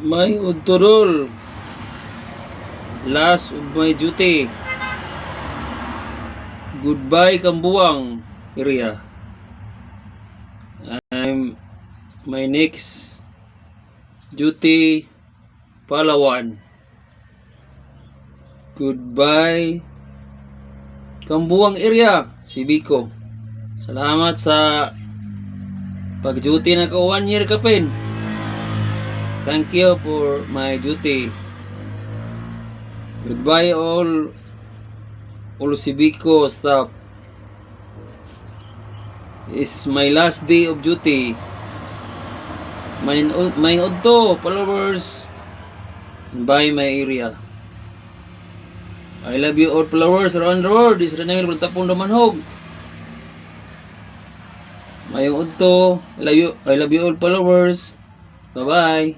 May udtodol. Last of my duty. Goodbye Kambuang area. I'm my next duty Palawan. Goodbye Kambuang area, si Biko. Salamat sa pag-duty na ko 1 year kapin. Thank you for my duty. Goodbye all si Biko staff. This is my last day of duty. My udto followers by my area. I love you all followers around the world. This is Renamil Bultapong Damanhog. Mayong udto. I love you all followers. Bye bye.